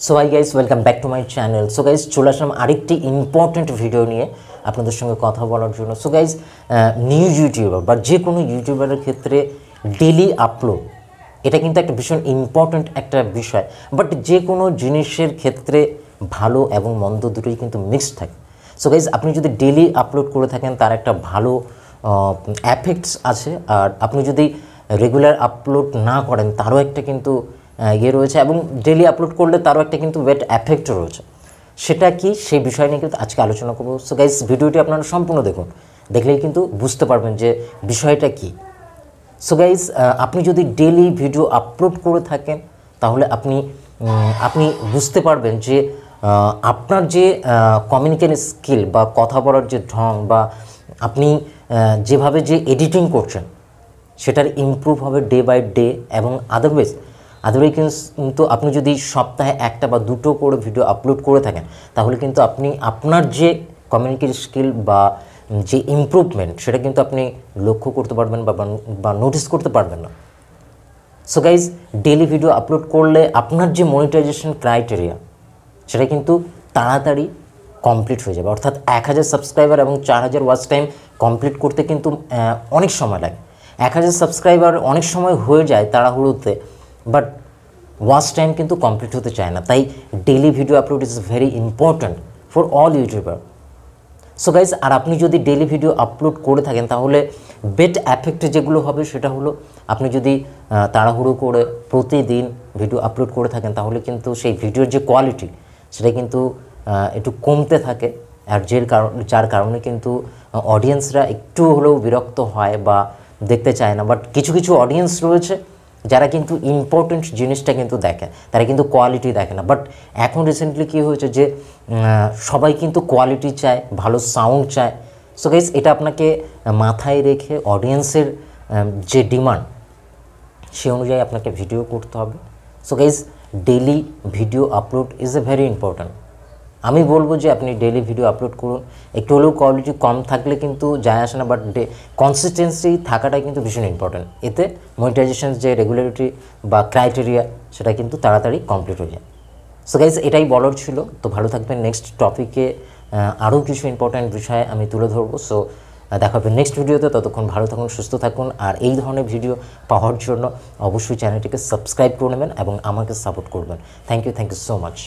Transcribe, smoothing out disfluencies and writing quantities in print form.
So hi guys, welcome back to my channel. So guys, চলে আসলাম আরেকটি important video নিয়ে আপনাদের সঙ্গে কথা বলার জন্য। সো গাইস, নিউ ইউটিউবার বা যে কোনো ইউটিউবারের ক্ষেত্রে ডেলি আপলোড এটা কিন্তু একটা ভীষণ ইম্পর্ট্যান্ট একটা বিষয়। বাট যে কোনো জিনিসের ক্ষেত্রে ভালো এবং মন্দ দুটোই কিন্তু মিক্সড থাকে। সো গাইস, আপনি যদি ডেলি আপলোড করে থাকেন তার একটা ভালো এফেক্টস আছে, আর আপনি যদি রেগুলার আপলোড না করেন তারও একটা কিন্তু রয়েছে, এবং ডেলি আপলোড করলে তারও একটা কিন্তু ব্যাড এফেক্ট রয়েছে। সেটা কি, সেই বিষয় নিয়ে কিন্তু আজকে আলোচনা করবো। সো গাইস, ভিডিওটি আপনারা সম্পূর্ণ দেখুন, দেখলেই কিন্তু বুঝতে পারবেন যে বিষয়টা কি। সো গাইস, আপনি যদি ডেলি ভিডিও আপলোড করে থাকেন তাহলে আপনি বুঝতে পারবেন যে আপনার যে কমিউনিকেশন স্কিল বা কথা বলার যে ঢং বা আপনি যেভাবে যে এডিটিং করছেন সেটার ইমপ্রুভ হবে ডে বাই ডে। এবং আদারওয়াইজ কিন্তু আপনি যদি সপ্তাহে একটা বা দুটো করে ভিডিও আপলোড করে থাকেন তাহলে কিন্তু আপনি আপনার যে কমিউনিকেশন স্কিল বা যে ইমপ্রুভমেন্ট সেটা কিন্তু আপনি লক্ষ্য করতে পারবেন বা নোটিস করতে পারবেন না। So guys, daily video upload করলে আপনার যে মনিটাইজেশন ক্রাইটেরিয়া সেটা কিন্তু তাড়াতাড়ি কমপ্লিট হয়ে যাবে। অর্থাৎ 1000 সাবস্ক্রাইবার এবং 4000 ওয়াচ টাইম কমপ্লিট করতে কিন্তু অনেক সময় লাগে। 1000 সাবস্ক্রাইবার অনেক সময় হয়ে যায় তাড়াহুড়োতে, বাট ওয়াচ টাইম কিন্তু কমপ্লিট হতে চায় না। তাই daily video upload is very important for all YouTuber. So guys, আর আপনি যদি ডেলি ভিডিও আপলোড করে থাকেন তাহলে বেড এফেক্ট যেগুলো হবে সেটা হলো, আপনি যদি তাড়াহুড়ো করে প্রতিদিন ভিডিও আপলোড করে থাকেন তাহলে কিন্তু সেই ভিডিওর যে কোয়ালিটি সেটা কিন্তু একটু কমতে থাকে, আর যার কারণে কিন্তু অডিয়েন্সরা একটু হলেও বিরক্ত হয় বা দেখতে চায় না। বাট কিছু কিছু অডিয়েন্স রয়েছে যারা কিন্তু ইম্পর্টেন্ট জিনিসটা কিন্তু দেখে, তারা কিন্তু কোয়ালিটি দেখে না। বাট এখন রিসেন্টলি কী হয়েছে যে সবাই কিন্তু কোয়ালিটি চায়, ভালো সাউন্ড চায়। সো গাইস, এটা আপনাকে মাথায় রেখে অডিয়েন্সের যে ডিমান্ড সে অনুযায়ী আপনাকে ভিডিও করতে হবে। So guys, daily video upload is a very important. আমি বলবো যে আপনি ডেলি ভিডিও আপলোড করুন। একটু হলেও কোয়ালিটি কম থাকলে কিন্তু যায় আসে না, বাট কনসিস্টেন্সি থাকাটাই কিন্তু ভীষণ ইম্পর্ট্যান্ট। এতে মনিটাইজেশন যে রেগুলারিটি বা ক্রাইটেরিয়া সেটা কিন্তু তাড়াতাড়ি কমপ্লিট হয়ে যায়। সো গাইজ, এটাই বলার ছিল। তো ভালো থাকবেন। নেক্সট টপিকে আরও কিছু ইম্পর্ট্যান্ট বিষয় আমি তুলে ধরবো। সো দেখা হবে নেক্সট ভিডিওতে। ততক্ষণ ভালো থাকুন, সুস্থ থাকুন, আর এই ধরনের ভিডিও পাওয়ার জন্য অবশ্যই চ্যানেলটিকে সাবস্ক্রাইব করে নেবেন এবং আমাকে সাপোর্ট করবেন। Thank you so much.